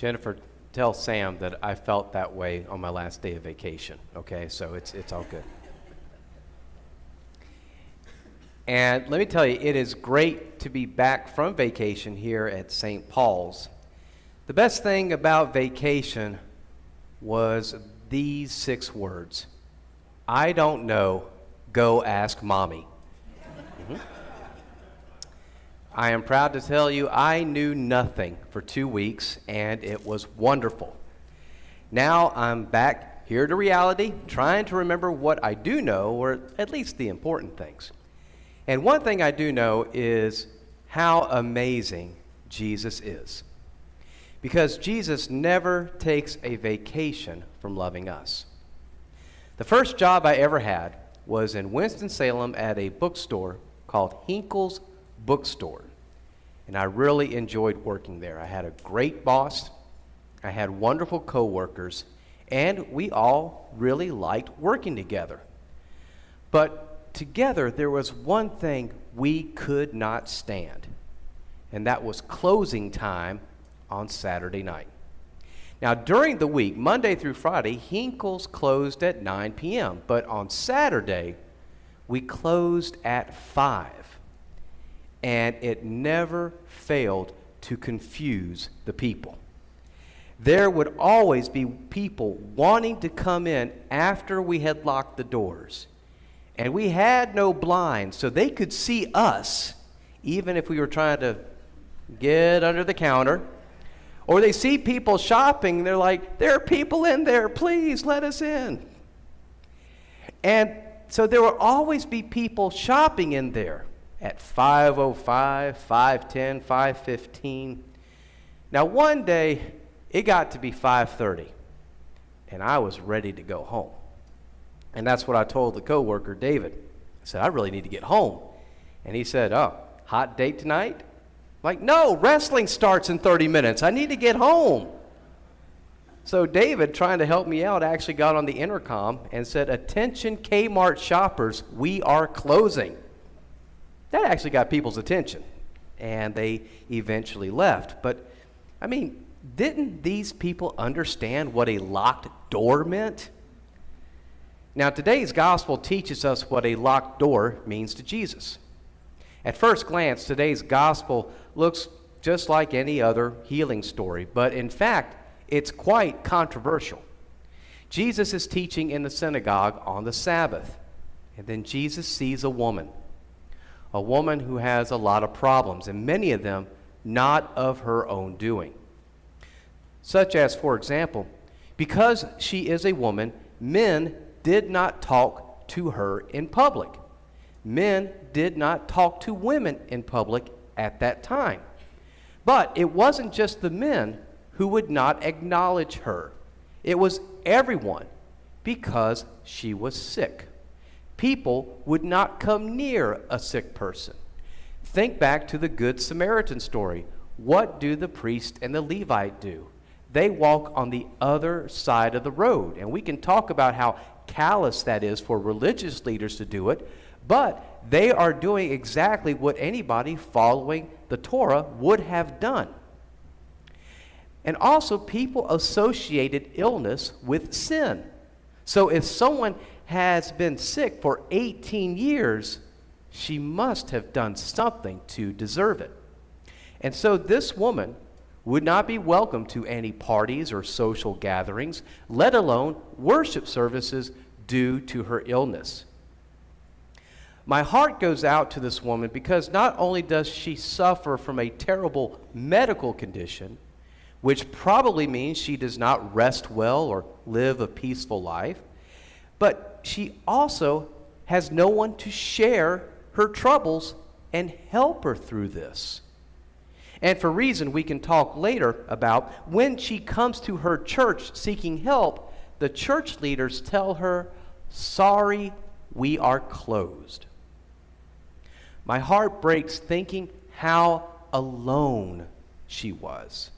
Jennifer, tell Sam that I felt that way on my last day of vacation, okay? So it's all good. And let me tell you, it is great to be back from vacation here at St. Paul's. The best thing about vacation was these 6 words. I don't know, go ask mommy. I am proud to tell you I knew nothing for 2 weeks, and it was wonderful. Now I'm back here to reality, trying to remember what I do know, or at least the important things. And one thing I do know is how amazing Jesus is. Because Jesus never takes a vacation from loving us. The first job I ever had was in Winston-Salem at a bookstore called Hinkle's Bookstore. And I really enjoyed working there. I had a great boss, I had wonderful coworkers, and we all really liked working together. But together there was one thing we could not stand, and that was closing time on Saturday night. Now during the week, Monday through Friday, Hinkle's closed at 9 p.m., but on Saturday, we closed at 5. And it never failed to confuse the people. There would always be people wanting to come in after we had locked the doors. And we had no blinds, so they could see us, even if we were trying to get under the counter. Or they see people shopping, they're like, there are people in there, please let us in. And so there will always be people shopping in there at 5:05, 5:10, 5:15. Now one day, it got to be 5:30, and I was ready to go home. And that's what I told the coworker, David. I said, I really need to get home. And he said, oh, hot date tonight? I'm like, no, wrestling starts in 30 minutes. I need to get home. So David, trying to help me out, actually got on the intercom and said, attention Kmart shoppers, we are closing. That actually got people's attention, and they eventually left. But, I mean, didn't these people understand what a locked door meant? Now, today's gospel teaches us what a locked door means to Jesus. At first glance, today's gospel looks just like any other healing story, but in fact, it's quite controversial. Jesus is teaching in the synagogue on the Sabbath, and then Jesus sees a woman who has a lot of problems, and many of them not of her own doing. Such as, for example, because she is a woman, men did not talk to her in public. Men did not talk to women in public at that time. But it wasn't just the men who would not acknowledge her. It was everyone, because she was sick. People would not come near a sick person. Think back to the Good Samaritan story. What do the priest and the Levite do? They walk on the other side of the road. And we can talk about how callous that is for religious leaders to do it, but they are doing exactly what anybody following the Torah would have done. And also, people associated illness with sin. So if someone has been sick for 18 years, she must have done something to deserve it. And so this woman would not be welcome to any parties or social gatherings, let alone worship services due to her illness. My heart goes out to this woman because not only does she suffer from a terrible medical condition, which probably means she does not rest well or live a peaceful life, but she also has no one to share her troubles and help her through this. And for reason we can talk later about, when she comes to her church seeking help, the church leaders tell her, sorry, we are closed. My heart breaks thinking how alone she was.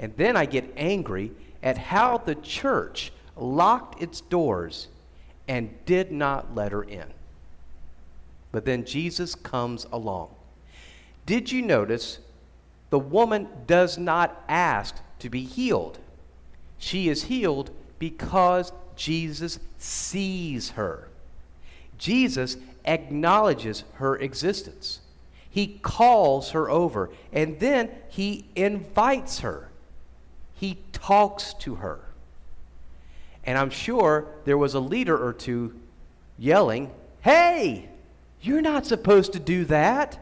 And then I get angry at how the church locked its doors and did not let her in. But then Jesus comes along. Did you notice the woman does not ask to be healed. She is healed because Jesus sees her. Jesus acknowledges her existence. He calls her over, and then he invites her. He talks to her. And I'm sure there was a leader or two yelling, "Hey, you're not supposed to do that."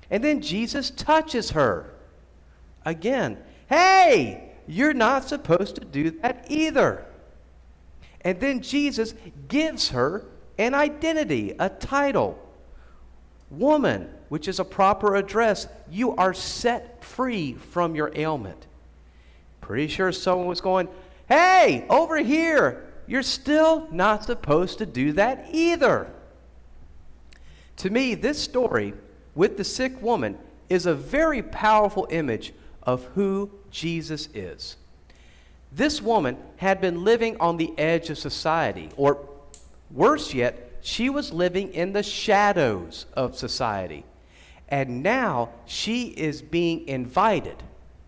And then Jesus touches her. Again, "Hey, you're not supposed to do that either." And then Jesus gives her an identity, a title. "Woman," which is a proper address, "you are set free from your ailment." Pretty sure someone was going, "Hey, over here, you're still not supposed to do that either." To me, this story with the sick woman is a very powerful image of who Jesus is. This woman had been living on the edge of society, or worse yet, she was living in the shadows of society. And now she is being invited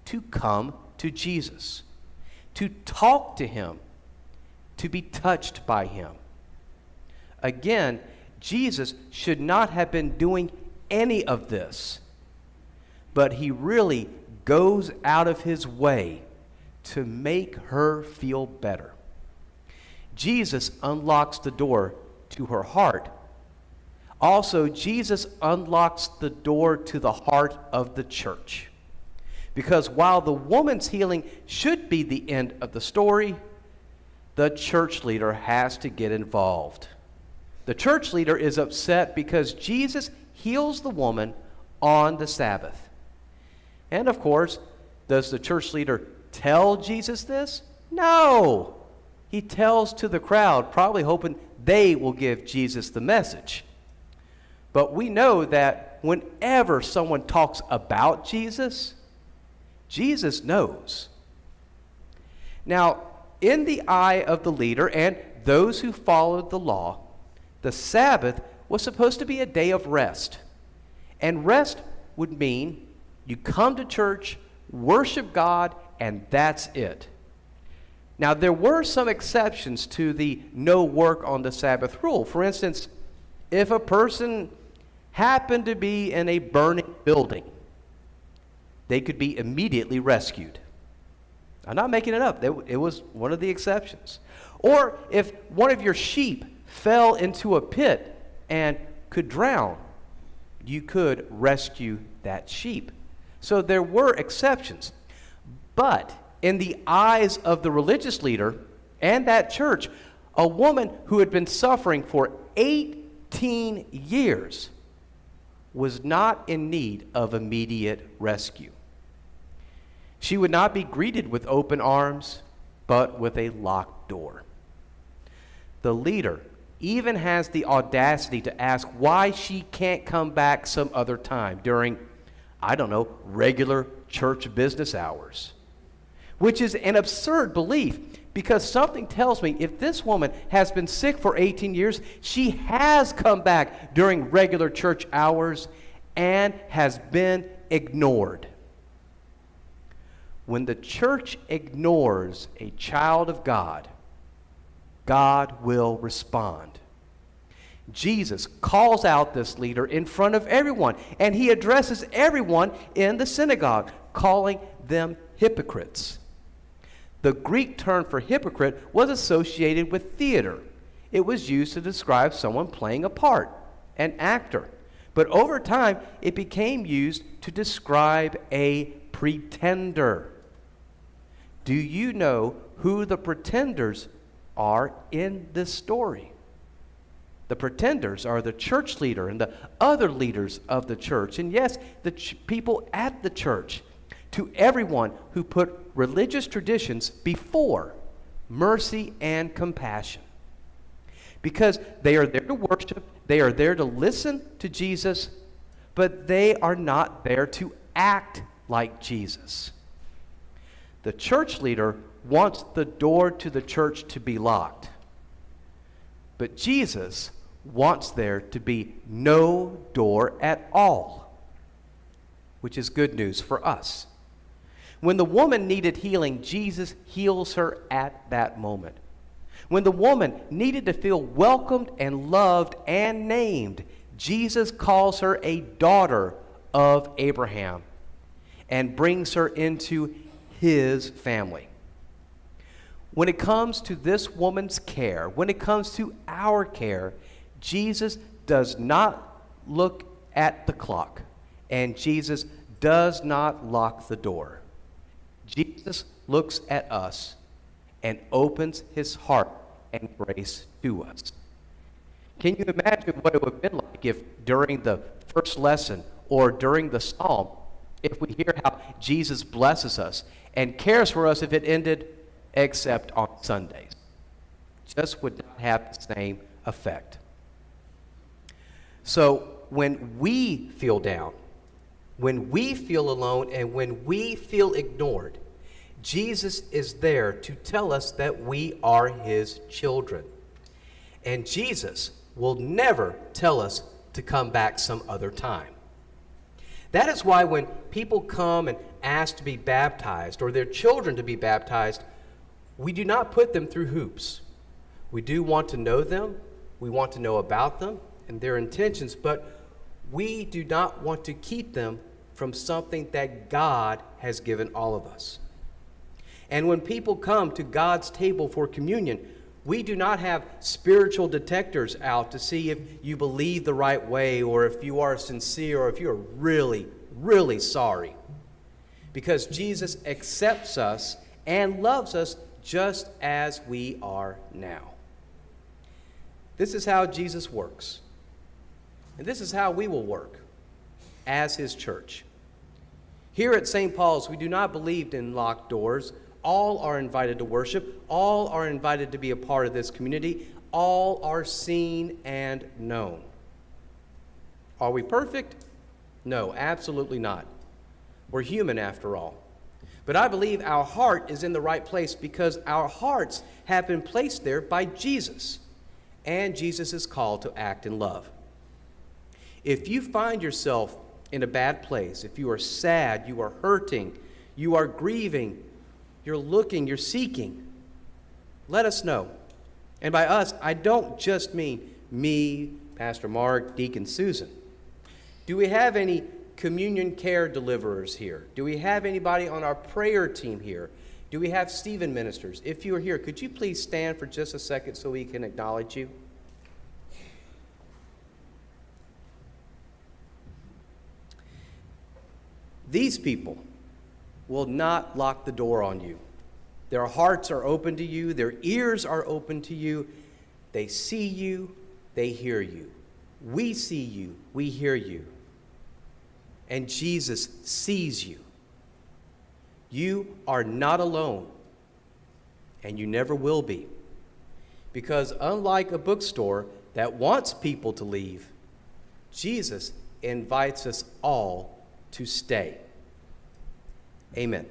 to come to Jesus, to talk to him, to be touched by him. Again, Jesus should not have been doing any of this, but he really goes out of his way to make her feel better. Jesus unlocks the door to her heart. Also, Jesus unlocks the door to the heart of the church. Because while the woman's healing should be the end of the story, the church leader has to get involved. The church leader is upset because Jesus heals the woman on the Sabbath. And of course, does the church leader tell Jesus this? No. He tells to the crowd, probably hoping they will give Jesus the message. But we know that whenever someone talks about Jesus, Jesus knows. Now, in the eye of the leader and those who followed the law, the Sabbath was supposed to be a day of rest. And rest would mean you come to church, worship God, and that's it. Now, there were some exceptions to the no work on the Sabbath rule. For instance, if a person happened to be in a burning building, they could be immediately rescued. I'm not making it up. It was one of the exceptions. Or if one of your sheep fell into a pit and could drown, you could rescue that sheep. So there were exceptions. But in the eyes of the religious leader and that church, a woman who had been suffering for 18 years was not in need of immediate rescue. She would not be greeted with open arms, but with a locked door. The leader even has the audacity to ask why she can't come back some other time during, regular church business hours, which is an absurd belief, because something tells me if this woman has been sick for 18 years, she has come back during regular church hours and has been ignored. When the church ignores a child of God, God will respond. Jesus calls out this leader in front of everyone, and he addresses everyone in the synagogue, calling them hypocrites. The Greek term for hypocrite was associated with theater. It was used to describe someone playing a part, an actor. But over time, it became used to describe a pretender. Do you know who the pretenders are in this story? The pretenders are the church leader and the other leaders of the church. And yes, the people at the church. To everyone who put religious traditions before mercy and compassion. Because they are there to worship, they are there to listen to Jesus, but they are not there to act like Jesus. The church leader wants the door to the church to be locked, but Jesus wants there to be no door at all, which is good news for us. When the woman needed healing, Jesus heals her at that moment. When the woman needed to feel welcomed and loved and named, Jesus calls her a daughter of Abraham and brings her into his family. When it comes to this woman's care, when it comes to our care, Jesus does not look at the clock, and Jesus does not lock the door. Jesus looks at us and opens his heart and grace to us. Can you imagine what it would have been like if during the first lesson or during the psalm, if we hear how Jesus blesses us and cares for us if it ended except on Sundays? Just would not have the same effect. So when we feel down, when we feel alone, and when we feel ignored, Jesus is there to tell us that we are his children. And Jesus will never tell us to come back some other time. That is why when people come and ask to be baptized, or their children to be baptized, we do not put them through hoops. We do want to know them, we want to know about them and their intentions, but we do not want to keep them from something that God has given all of us. And when people come to God's table for communion, we do not have spiritual detectors out to see if you believe the right way, or if you are sincere, or if you're really, really sorry. Because Jesus accepts us and loves us just as we are now. This is how Jesus works. And this is how we will work as his church. Here at St. Paul's, we do not believe in locked doors. All are invited to worship. All are invited to be a part of this community. All are seen and known. Are we perfect? No, absolutely not. We're human after all. But I believe our heart is in the right place because our hearts have been placed there by Jesus. And Jesus is called to act in love. If you find yourself in a bad place, if you are sad, you are hurting, you are grieving, you're looking, you're seeking, let us know. And by us, I don't just mean me, Pastor Mark, Deacon Susan. Do we have any communion care deliverers here? Do we have anybody on our prayer team here? Do we have Stephen ministers? If you are here, could you please stand for just a second so we can acknowledge you? These people will not lock the door on you. Their hearts are open to you. Their ears are open to you. They see you. They hear you. We see you. We hear you. And Jesus sees you. You are not alone, and you never will be. Because unlike a bookstore that wants people to leave, Jesus invites us all to stay. Amen.